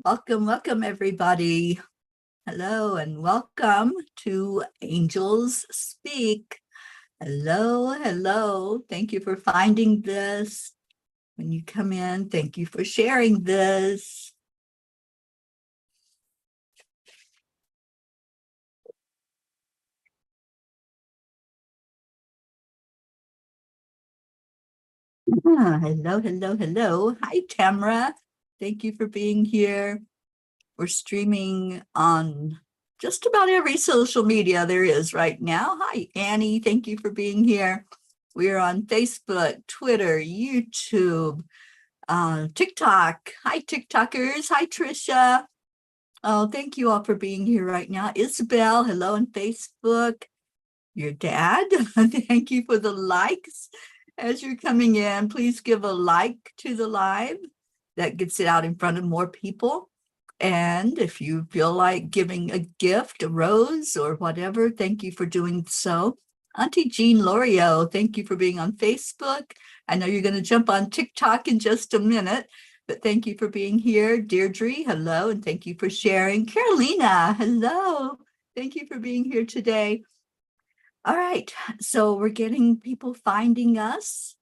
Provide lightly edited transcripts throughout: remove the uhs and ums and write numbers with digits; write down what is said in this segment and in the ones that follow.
Welcome, everybody. Hello, and welcome to Angels Speak. Hello. Thank you for finding this. When you come in, thank you for sharing this. Hello. Hi, Tamara. Thank you for being here. We're streaming on just about every social media there is right now. Hi, Annie. Thank you for being here. We're on Facebook, Twitter, YouTube, TikTok. Hi, TikTokers. Hi, Trisha. Oh, thank you all for being here right now. Isabel, hello on Facebook. Your dad, thank you for the likes. As you're coming in, please give a like to the live. That gets it out in front of more people. And if you feel like giving a gift, a rose or whatever, thank you for doing so. Auntie Jean Lorio, thank you for being on Facebook. I know you're going to jump on TikTok in just a minute, but thank you for being here. Deirdre, hello, and thank you for sharing. Carolina, hello. Thank you for being here today. All right, so we're getting people finding us.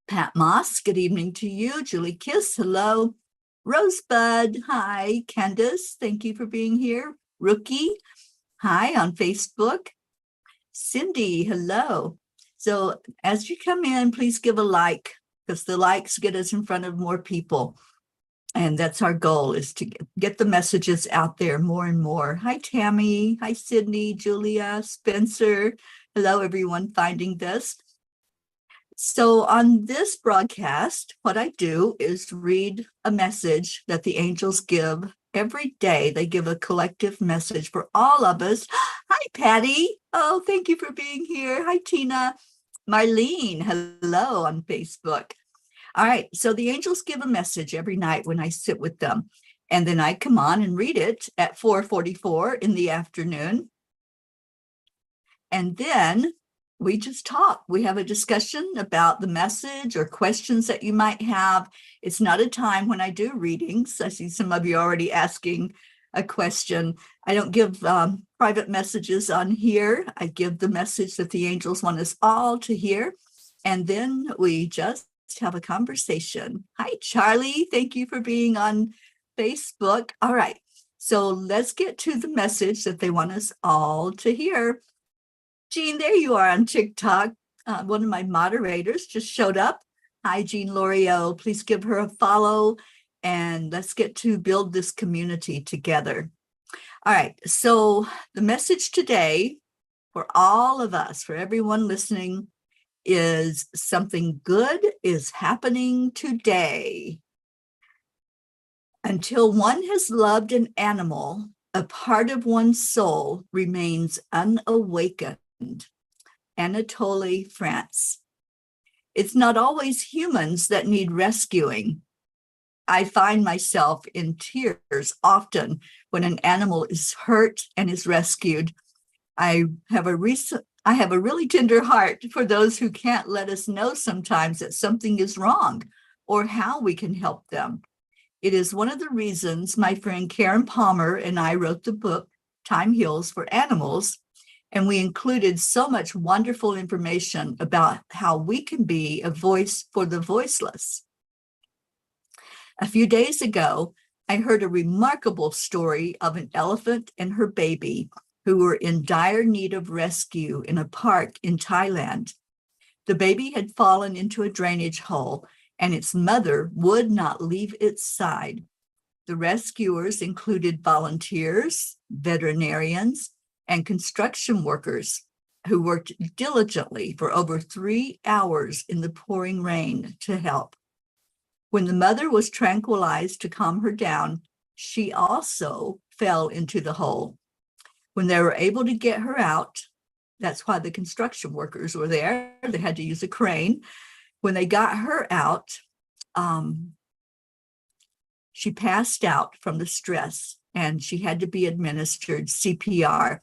Pat Moss, good evening to you. Julie Kiss, hello. Rosebud, hi. Candace, thank you for being here. Rookie, hi on Facebook. Cindy, hello. So as you come in, please give a like, because the likes get us in front of more people. And that's our goal, is to get the messages out there more and more. Hi, Tammy. Hi, Sydney, Julia, Spencer. Hello, everyone finding this. So on this broadcast, what I do is read a message that the angels give every day. They give a collective message for all of us. Hi, Patty. Oh, thank you for being here. Hi, Tina. Marlene, hello on Facebook. All right, so the angels give a message every night when I sit with them, and then I come on and read it at 4:44 in the afternoon. And then we just talk. We have a discussion about the message or questions that you might have. It's not a time when I do readings. I see some of you already asking a question. I don't give private messages on here. I give the message that the angels want us all to hear. And then we just have a conversation. Hi, Charlie. Thank you for being on Facebook. All right. So let's get to the message that they want us all to hear. Jean, there you are on TikTok. One of my moderators just showed up. Hi, Jean Lorio. Please give her a follow and let's get to build this community together. All right. So the message today for all of us, for everyone listening, is something good is happening today. Until one has loved an animal, a part of one's soul remains unawakened. Anatole France. It's not always humans that need rescuing. I find myself in tears often when an animal is hurt and is rescued. I have a really tender heart for those who can't let us know sometimes that something is wrong or how we can help them. It is one of the reasons my friend Karen Palmer and I wrote the book, Time Heals for Animals, and we included so much wonderful information about how we can be a voice for the voiceless. A few days ago, I heard a remarkable story of an elephant and her baby who were in dire need of rescue in a park in Thailand. The baby had fallen into a drainage hole, and its mother would not leave its side. The rescuers included volunteers, veterinarians, and construction workers who worked diligently for over 3 hours in the pouring rain to help. When the mother was tranquilized to calm her down, she also fell into the hole. When they were able to get her out, that's why the construction workers were there. They had to use a crane. When they got her out, she passed out from the stress and she had to be administered CPR.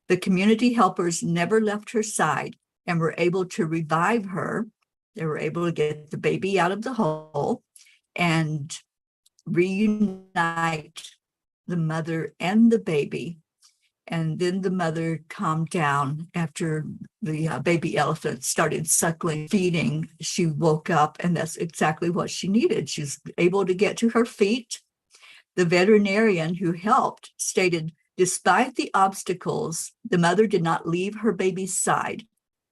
The community helpers never left her side and were able to revive her. They were able to get the baby out of the hole, and reunite the mother and the baby. And then the mother calmed down after the baby elephant started suckling, feeding. She woke up, and that's exactly what she needed. She's able to get to her feet. The veterinarian who helped stated, despite the obstacles, the mother did not leave her baby's side.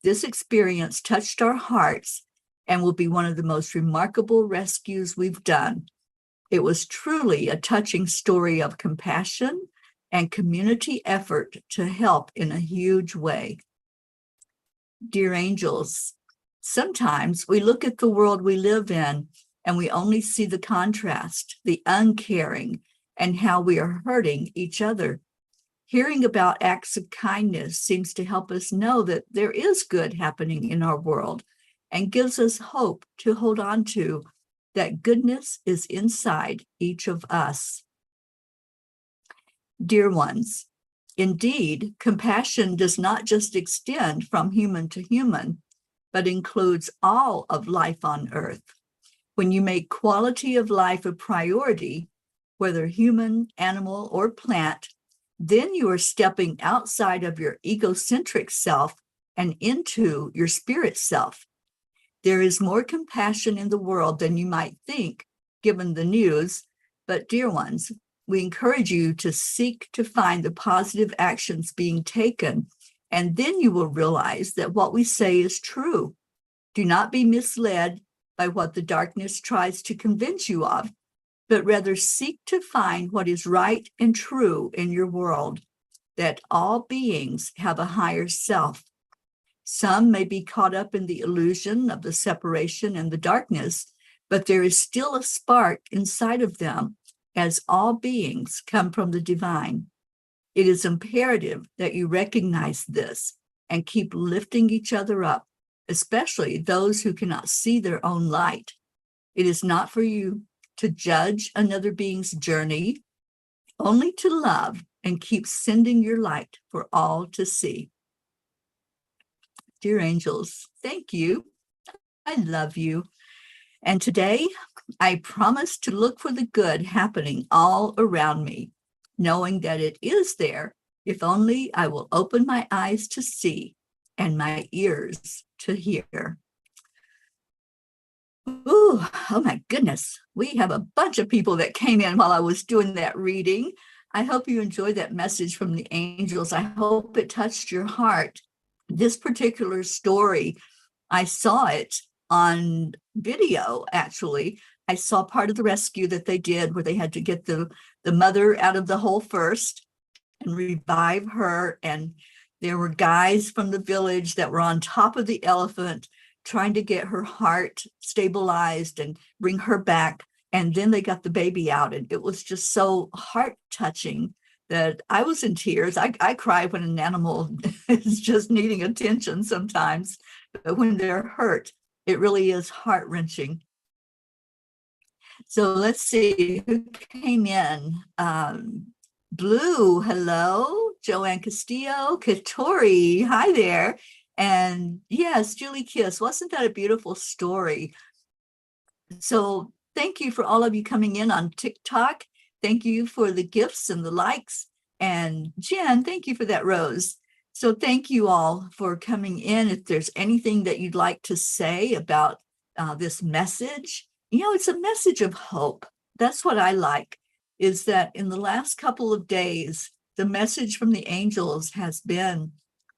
This experience touched our hearts and will be one of the most remarkable rescues we've done. It was truly a touching story of compassion and community effort to help in a huge way. Dear angels, sometimes we look at the world we live in and we only see the contrast, the uncaring, and how we are hurting each other. Hearing about acts of kindness seems to help us know that there is good happening in our world and gives us hope to hold on to, that goodness is inside each of us. Dear ones, indeed, compassion does not just extend from human to human, but includes all of life on earth. When you make quality of life a priority, whether human, animal, or plant, then you are stepping outside of your egocentric self and into your spirit self. There is more compassion in the world than you might think, given the news, but dear ones, we encourage you to seek to find the positive actions being taken, and then you will realize that what we say is true. Do not be misled by what the darkness tries to convince you of, but rather seek to find what is right and true in your world, that all beings have a higher self. Some may be caught up in the illusion of the separation and the darkness, but there is still a spark inside of them, as all beings come from the divine. It is imperative that you recognize this and keep lifting each other up, especially those who cannot see their own light. It is not for you to judge another being's journey, only to love and keep sending your light for all to see. Dear angels, thank you. I love you. And today, I promise to look for the good happening all around me, knowing that it is there, if only I will open my eyes to see and my ears to hear. Ooh, oh my goodness. We have a bunch of people that came in while I was doing that reading. I hope you enjoyed that message from the angels. I hope it touched your heart. This particular story, I saw it on video, actually. I saw part of the rescue that they did where they had to get the mother out of the hole first and revive her. And there were guys from the village that were on top of the elephant trying to get her heart stabilized and bring her back. And then they got the baby out. And it was just so heart-touching that I was in tears. I cry when an animal is just needing attention sometimes. But when they're hurt, it really is heart-wrenching. So let's see who came in. Blue, hello. Joanne Castillo, Katori, hi there. And yes, Julie Kiss, wasn't that a beautiful story? So thank you for all of you coming in on TikTok. Thank you for the gifts and the likes. And Jen, thank you for that rose. So thank you all for coming in. If there's anything that you'd like to say about this message, it's a message of hope. That's what I like, is that in the last couple of days, the message from the angels has been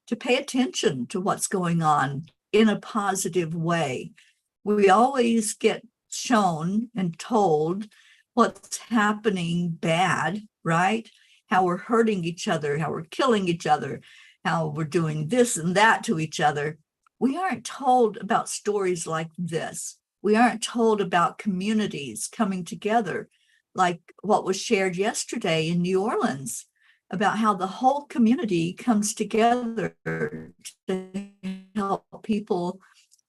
to pay attention to what's going on in a positive way. We always get shown and told what's happening bad, right? How we're hurting each other, how we're killing each other, how we're doing this and that to each other. We aren't told about stories like this. We aren't told about communities coming together, like what was shared yesterday in New Orleans, about how the whole community comes together to help people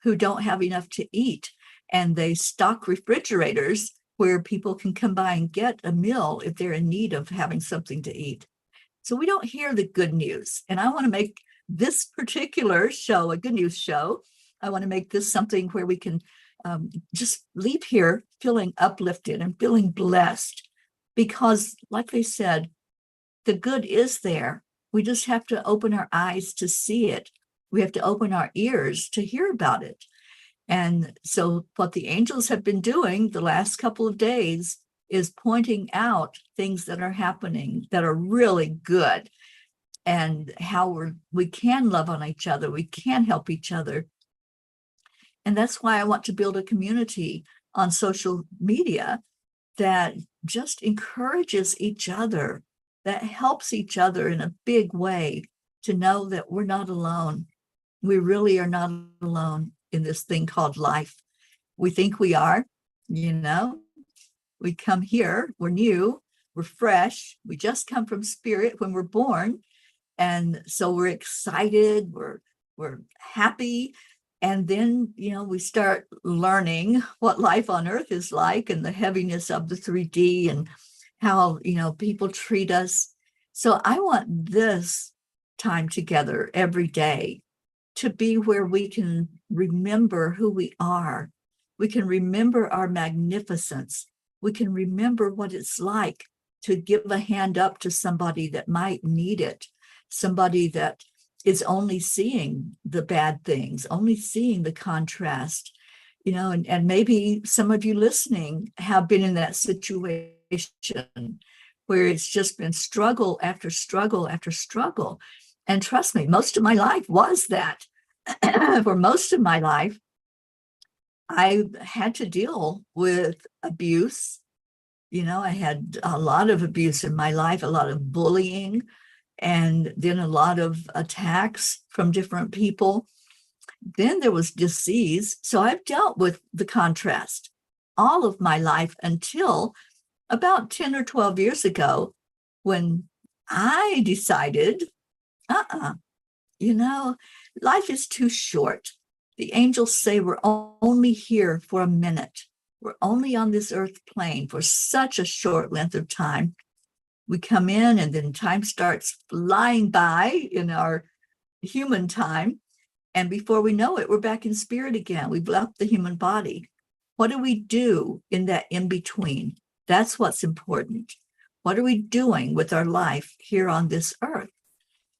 who don't have enough to eat. And they stock refrigerators where people can come by and get a meal if they're in need of having something to eat. So we don't hear the good news. And I want to make this particular show a good news show. I want to make this something where we can just leave here feeling uplifted and feeling blessed, because like they said, the good is there. We just have to open our eyes to see it. We have to open our ears to hear about it. And so what the angels have been doing the last couple of days is pointing out things that are happening that are really good, and how we can love on each other, we can help each other. And that's why I want to build a community on social media that just encourages each other, that helps each other in a big way, to know that we're not alone. We really are not alone in this thing called life. We think we are, we come here, we're new, we're fresh, we just come from spirit when we're born. And so we're excited, we're happy. And then, we start learning what life on earth is like, and the heaviness of the 3D, and how, people treat us. So I want this time together every day to be where we can remember who we are. We can remember our magnificence. We can remember what it's like to give a hand up to somebody that might need it, somebody that is only seeing the bad things, only seeing the contrast, and maybe some of you listening have been in that situation where it's just been struggle after struggle after struggle. And trust me, most of my life was that. For most of my life, I had to deal with abuse. I had a lot of abuse in my life, a lot of bullying, and then a lot of attacks from different people. Then there was disease. So I've dealt with the contrast all of my life until about 10 or 12 years ago, when I decided, life is too short. The angels say we're only here for a minute. We're only on this earth plane for such a short length of time. We come in and then time starts flying by in our human time. And before we know it, we're back in spirit again. We've left the human body. What do we do in that in-between? That's what's important. What are we doing with our life here on this earth?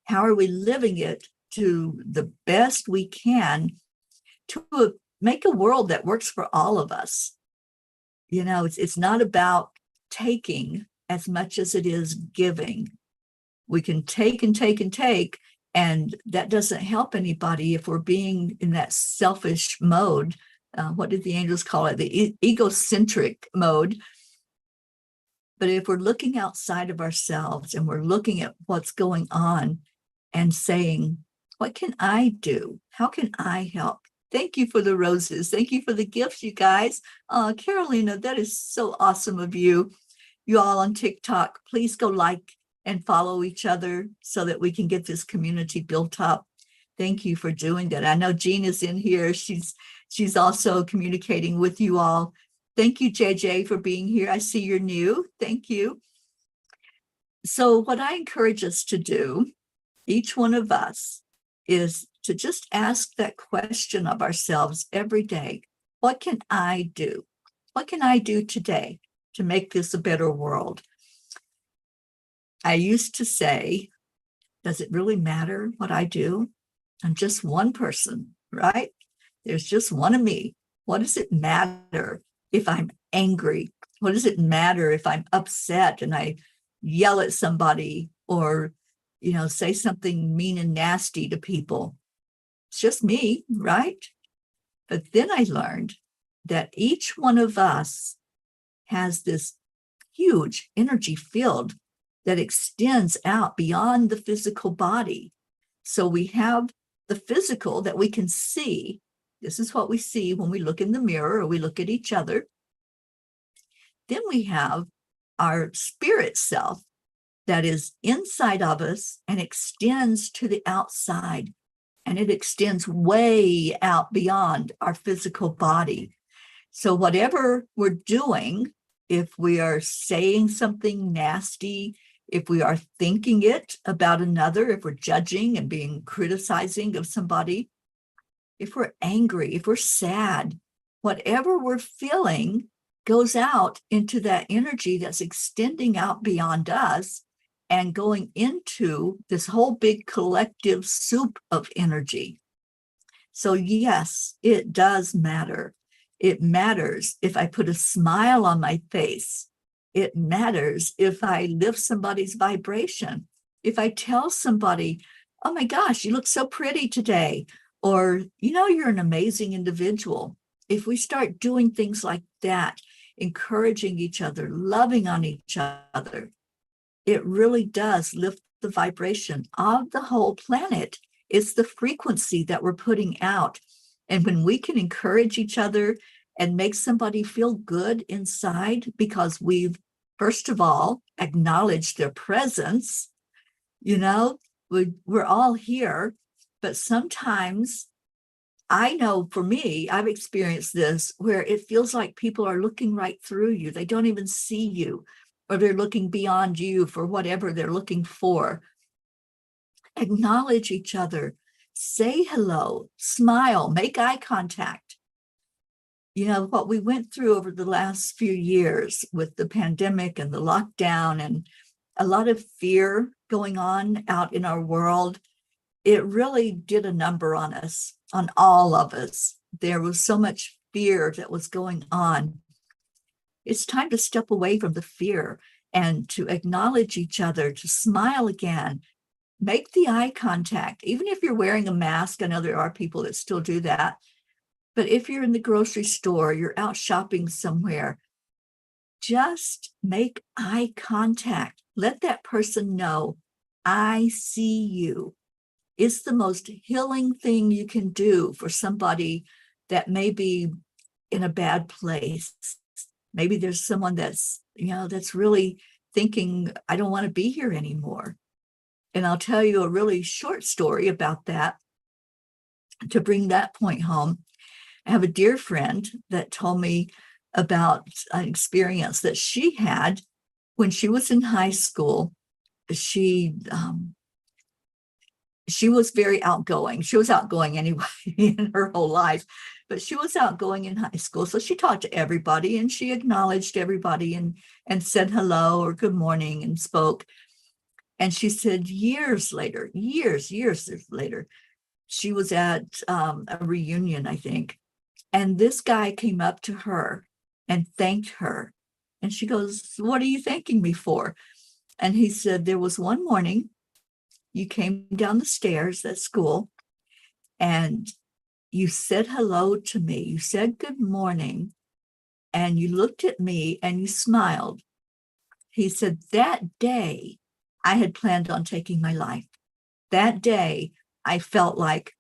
How are we living it to the best we can to make a world that works for all of us? It's not about taking as much as it is giving. We can take and take and take, and that doesn't help anybody if we're being in that selfish mode. What did the angels call it? The egocentric mode. But if we're looking outside of ourselves and we're looking at what's going on and saying, what can I do? How can I help? Thank you for the roses. Thank you for the gifts, you guys. Carolina, that is so awesome of you. You all on TikTok, please go like and follow each other so that we can get this community built up. Thank you for doing that. I know Jean is in here. She's also communicating with you all. Thank you, JJ, for being here. I see you're new. Thank you. So what I encourage us to do, each one of us, is to just ask that question of ourselves every day. What can I do? What can I do today to make this a better world? I used to say, does it really matter what I do? I'm just one person, right? There's just one of me. What does it matter if I'm angry? What does it matter if I'm upset and I yell at somebody or, say something mean and nasty to people? It's just me, right? But then I learned that each one of us has this huge energy field that extends out beyond the physical body. So we have the physical that we can see. This is what we see when we look in the mirror or we look at each other. Then we have our spirit self that is inside of us and extends to the outside. And it extends way out beyond our physical body. So whatever we're doing, if we are saying something nasty, if we are thinking it about another, if we're judging and being criticizing of somebody, if we're angry, if we're sad, whatever we're feeling goes out into that energy that's extending out beyond us and going into this whole big collective soup of energy. So yes, it does matter. It matters if I put a smile on my face. It matters if I lift somebody's vibration. If I tell somebody, oh my gosh, you look so pretty today, or, you're an amazing individual. If we start doing things like that, encouraging each other, loving on each other, it really does lift the vibration of the whole planet. It's the frequency that we're putting out. And when we can encourage each other and make somebody feel good inside because we've, first of all, acknowledged their presence, we're all here. But sometimes, I know for me, I've experienced this where it feels like people are looking right through you. They don't even see you, or they're looking beyond you for whatever they're looking for. Acknowledge each other, say hello, smile, make eye contact. What we went through over the last few years with the pandemic and the lockdown and a lot of fear going on out in our world, it really did a number on us, on all of us. There was so much fear that was going on. It's time to step away from the fear and to acknowledge each other, to smile again, make the eye contact. Even if you're wearing a mask, I know there are people that still do that. But if you're in the grocery store, you're out shopping somewhere, just make eye contact. Let that person know, I see you. It's the most healing thing you can do for somebody that may be in a bad place. Maybe there's someone that's really thinking, I don't want to be here anymore. And I'll tell you a really short story about that to bring that point home. I have a dear friend that told me about an experience that she had when she was in high school. She was very outgoing. She was outgoing anyway in her whole life, but she was outgoing in high school. So she talked to everybody and she acknowledged everybody and said hello or good morning and spoke. And she said years later, she was at a reunion, I think. And this guy came up to her and thanked her. And she goes, what are you thanking me for? And he said, there was one morning you came down the stairs at school and you said hello to me. You said good morning and you looked at me and you smiled. He said, that day I had planned on taking my life. That day I felt like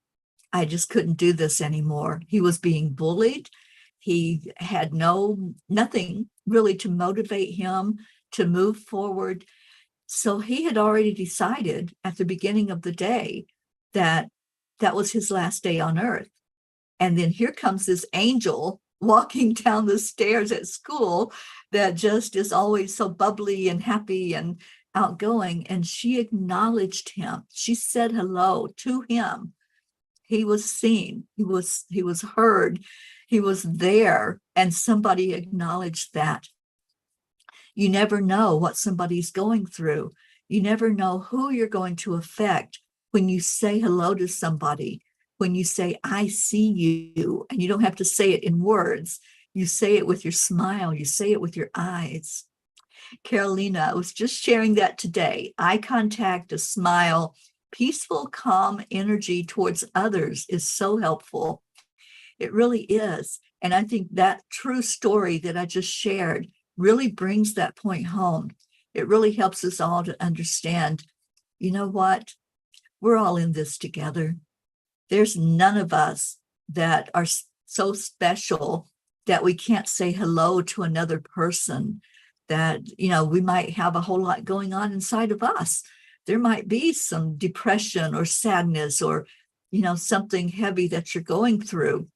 I just couldn't do this anymore. He was being bullied. He had nothing really to motivate him to move forward. So he had already decided at the beginning of the day that that was his last day on earth. And then here comes this angel walking down the stairs at school that just is always so bubbly and happy and outgoing. And she acknowledged him. She said hello to him. He was seen. He was heard. He was there. And somebody acknowledged that. You never know what somebody's going through. You never know who you're going to affect when you say hello to somebody, when you say, I see you, and you don't have to say it in words. You say it with your smile. You say it with your eyes. Carolina, I was just sharing that today. Eye contact, a smile, peaceful, calm energy towards others is so helpful. It really is. And I think that true story that I just shared really brings that point home. It really helps us all to understand, you know what? We're all in this together. There's none of us that are so special that we can't say hello to another person, that, we might have a whole lot going on inside of us. There might be some depression or sadness or, something heavy that you're going through.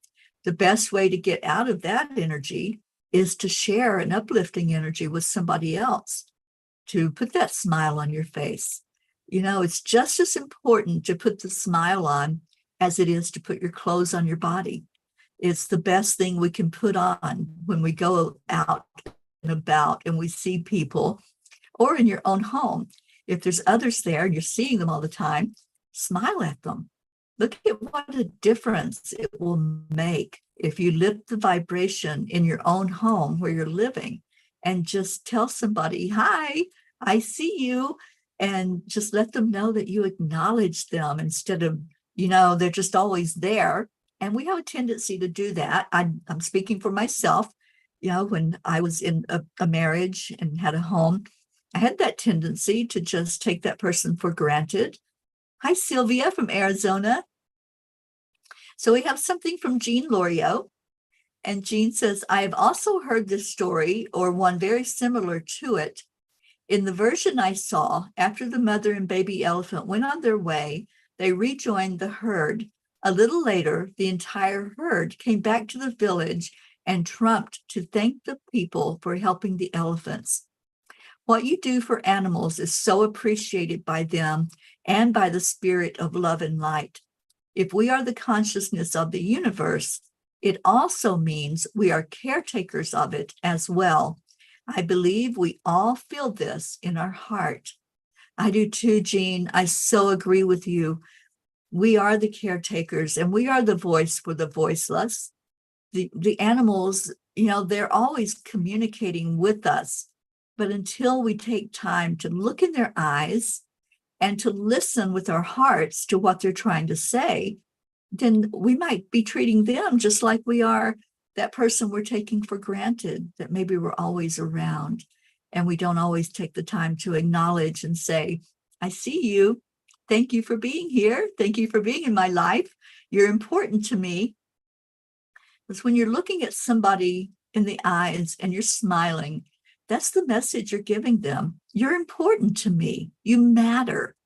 The best way to get out of that energy is to share an uplifting energy with somebody else, to put that smile on your face. It's just as important to put the smile on as it is to put your clothes on your body. It's the best thing we can put on when we go out and about and we see people, or in your own home. If there's others there and you're seeing them all the time, smile at them. Look at what a difference it will make if you lift the vibration in your own home where you're living and just tell somebody, hi, I see you, and just let them know that you acknowledge them instead of, they're just always there. And we have a tendency to do that. I'm speaking for myself. When I was in a marriage and had a home, I had that tendency to just take that person for granted. Hi, Sylvia from Arizona. So we have something from Jean Loriot. And Jean says, I have also heard this story, or one very similar to it. In the version I saw, after the mother and baby elephant went on their way, they rejoined the herd. A little later, the entire herd came back to the village and trumped to thank the people for helping the elephants. What you do for animals is so appreciated by them and by the spirit of love and light. If we are the consciousness of the universe, it also means we are caretakers of it as well. I believe we all feel this in our heart. I do too, Jean. I so agree with you. We are the caretakers, and we are the voice for the voiceless. The animals, they're always communicating with us. But until we take time to look in their eyes and to listen with our hearts to what they're trying to say, then we might be treating them just like we are that person we're taking for granted, that maybe we're always around, and we don't always take the time to acknowledge and say, I see you. Thank you for being here. Thank you for being in my life. You're important to me. Because when you're looking at somebody in the eyes and you're smiling, that's the message you're giving them. You're important to me. You matter.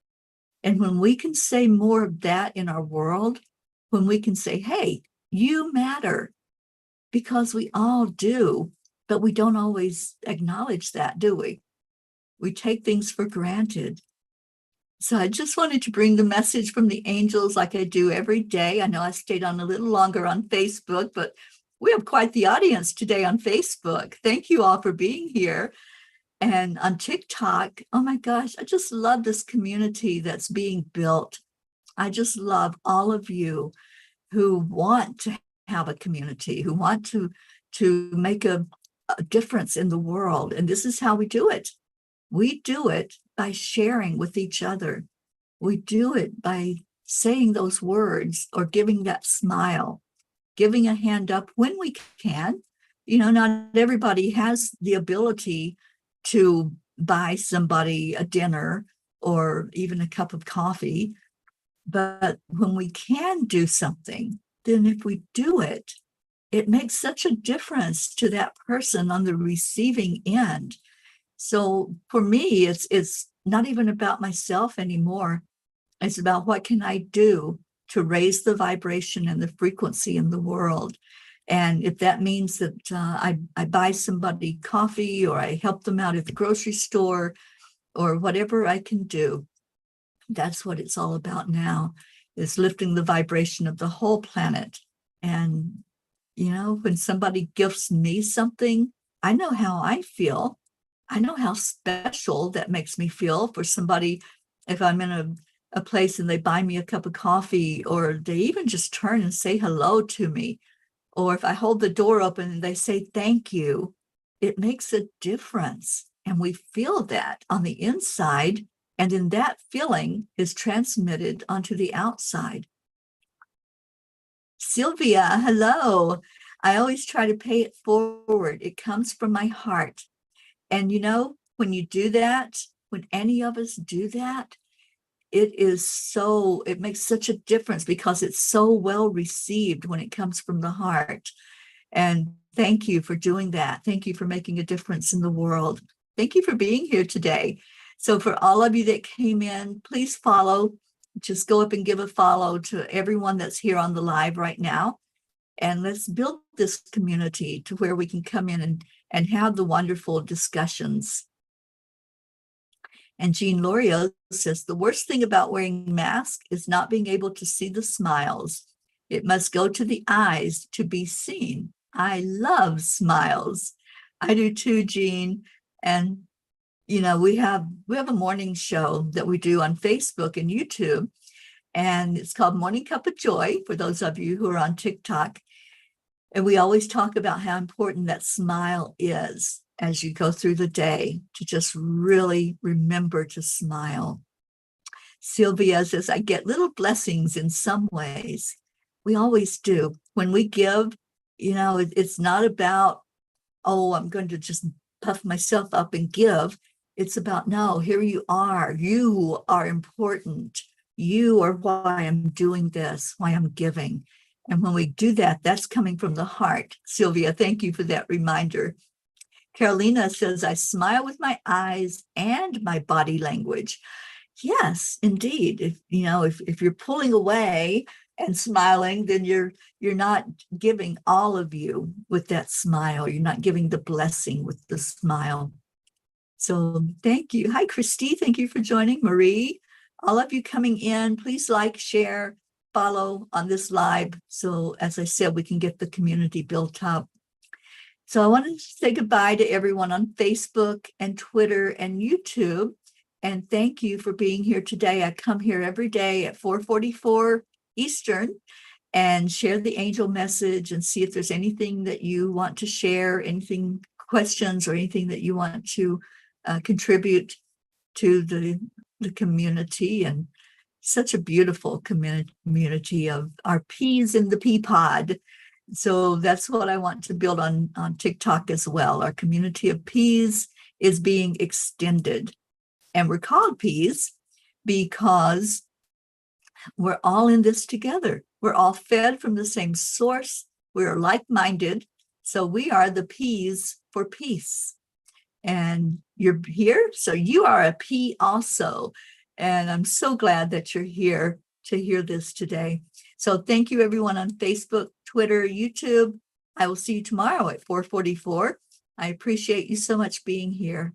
And when we can say more of that in our world, when we can say, hey, you matter, because we all do, but we don't always acknowledge that, do we? We take things for granted. So I just wanted to bring the message from the angels like I do every day. I know I stayed on a little longer on Facebook, but we have quite the audience today on Facebook. Thank you all for being here. And on TikTok, oh my gosh, I just love this community that's being built. I just love all of you who want to have a community, who want to make a difference in the world. And this is how we do it. We do it by sharing with each other. We do it by saying those words or giving that smile, giving a hand up when we can. Not everybody has the ability to buy somebody a dinner or even a cup of coffee. But when we can do something, then if we do it, it makes such a difference to that person on the receiving end. So for me, it's not even about myself anymore. It's about what can I do to raise the vibration and the frequency in the world. And if that means that I buy somebody coffee, or I help them out at the grocery store, or whatever I can do, that's what it's all about now, is lifting the vibration of the whole planet. And, when somebody gifts me something, I know how I feel. I know how special that makes me feel for somebody. If I'm in a place and they buy me a cup of coffee, or they even just turn and say hello to me, or if I hold the door open and they say thank you, it makes a difference. And we feel that on the inside, and then that feeling is transmitted onto the outside. Sylvia, hello. I always try to pay it forward. It comes from my heart. And when you do that, when any of us do that, it makes such a difference, because it's so well received when it comes from the heart. And thank you for doing that. Thank you for making a difference in the world. Thank you for being here today. So for all of you that came in, please follow. Just go up and give a follow to everyone that's here on the live right now. And let's build this community to where we can come in and have the wonderful discussions. And Jean Lorio says, the worst thing about wearing masks is not being able to see the smiles. It must go to the eyes to be seen. I love smiles. I do too, Jean. And, you know, we have a morning show that we do on Facebook and YouTube, and it's called Morning Cup of Joy for those of you who are on TikTok. And we always talk about how important that smile is as you go through the day, to just really remember to smile. Sylvia says, I get little blessings in some ways. We always do. When we give, you know, it's not about, oh, I'm going to just puff myself up and give. It's about, no, here you are. You are important. You are why I'm doing this, why I'm giving. And when we do that, that's coming from the heart. Sylvia, thank you for that reminder. Carolina says, I smile with my eyes and my body language. Yes, indeed. If you're pulling away and smiling, then you're not giving all of you with that smile. You're not giving the blessing with the smile. So thank you. Hi, Christy. Thank you for joining. Marie, all of you coming in, please like, share, follow on this live. So as I said, we can get the community built up. So I wanted to say goodbye to everyone on Facebook and Twitter and YouTube. And thank you for being here today. I come here every day at 4:44 Eastern and share the angel message and see if there's anything that you want to share, anything, questions, or anything that you want to contribute to the community. And such a beautiful community of our peas in the pea pod. So that's what I want to build on TikTok as well. Our community of peas is being extended. And we're called peas because we're all in this together. We're all fed from the same source. We're like-minded. So we are the peas for peace. And you're here, so you are a pea also. And I'm so glad that you're here to hear this today. So thank you, everyone on Facebook, Twitter, YouTube. I will see you tomorrow at 4:44. I appreciate you so much being here.